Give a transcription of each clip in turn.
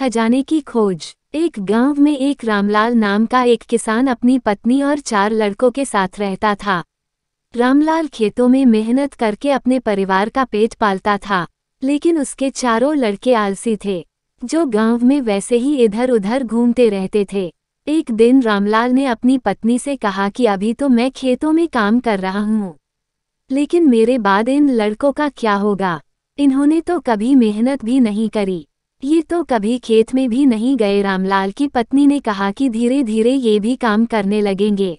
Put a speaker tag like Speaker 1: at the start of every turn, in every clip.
Speaker 1: खजाने की खोज। एक गांव में एक रामलाल नाम का एक किसान अपनी पत्नी और 4 लड़कों के साथ रहता था। रामलाल खेतों में मेहनत करके अपने परिवार का पेट पालता था, लेकिन उसके चारों लड़के आलसी थे, जो गांव में वैसे ही इधर उधर घूमते रहते थे। एक दिन रामलाल ने अपनी पत्नी से कहा कि अभी तो मैं खेतों में काम कर रहा हूँ, लेकिन मेरे बाद इन लड़कों का क्या होगा? इन्होंने तो कभी मेहनत भी नहीं करी, ये तो कभी खेत में भी नहीं गए। रामलाल की पत्नी ने कहा कि धीरे धीरे ये भी काम करने लगेंगे।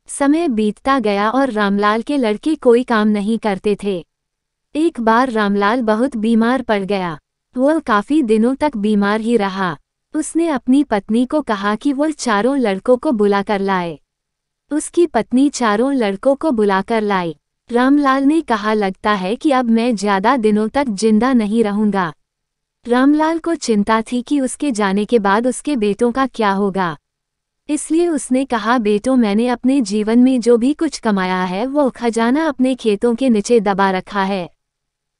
Speaker 1: समय बीतता गया और रामलाल के लड़के कोई काम नहीं करते थे। एक बार रामलाल बहुत बीमार पड़ गया। वह काफी दिनों तक बीमार ही रहा। उसने अपनी पत्नी को कहा कि वह चारों लड़कों को बुलाकर लाए। उसकी पत्नी चारों लड़कों को बुलाकर लाई। रामलाल ने कहा, लगता है कि अब मैं ज्यादा दिनों तक जिंदा नहीं रहूंगा। रामलाल को चिंता थी कि उसके जाने के बाद उसके बेटों का क्या होगा, इसलिए उसने कहा, बेटों, मैंने अपने जीवन में जो भी कुछ कमाया है वो खजाना अपने खेतों के नीचे दबा रखा है।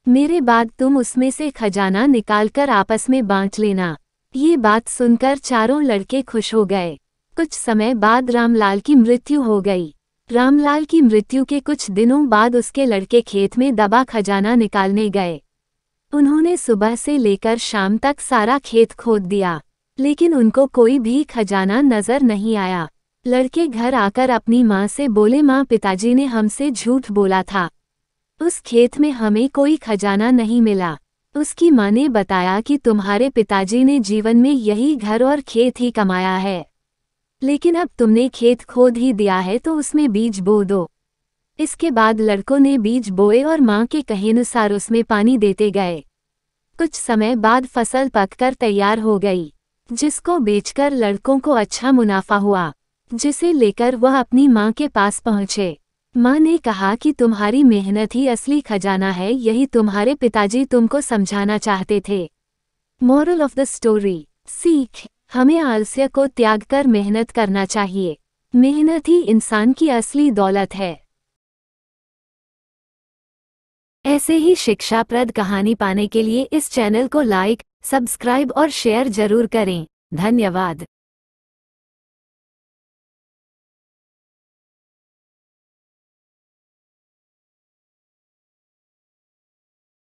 Speaker 1: मेरे बाद तुम उसमें से खजाना निकालकर आपस में बांट लेना। ये बात सुनकर चारों लड़के खुश हो गए। कुछ समय बाद रामलाल की मृत्यु हो गई। रामलाल की मृत्यु के कुछ दिनों बाद उसके लड़के खेत में दबा खजाना निकालने गए। उन्होंने सुबह से लेकर शाम तक सारा खेत खोद दिया, लेकिन उनको कोई भी खजाना नजर नहीं आया। लड़के घर आकर अपनी माँ से बोले, माँ, पिताजी ने हमसे झूठ बोला था, उस खेत में हमें कोई खजाना नहीं मिला। उसकी माँ ने बताया कि तुम्हारे पिताजी ने जीवन में यही घर और खेत ही कमाया है, लेकिन अब तुमने खेत खोद ही दिया है तो उसमें बीज बो दो। इसके बाद लड़कों ने बीज बोए और माँ के कहेनुसार उसमें पानी देते गए। कुछ समय बाद फसल पककर तैयार हो गई, जिसको बेचकर लड़कों को अच्छा मुनाफा हुआ, जिसे लेकर वह अपनी माँ के पास पहुँचे। माँ ने कहा कि तुम्हारी मेहनत ही असली खजाना है, यही तुम्हारे पिताजी तुमको समझाना चाहते थे। मोरल ऑफ द स्टोरी, सीख, हमें आलस्य को त्याग कर मेहनत करना चाहिए। मेहनत ही इंसान की असली दौलत है। ऐसे ही शिक्षाप्रद कहानी पाने के लिए इस चैनल को लाइक, सब्सक्राइब और शेयर जरूर करें। धन्यवाद।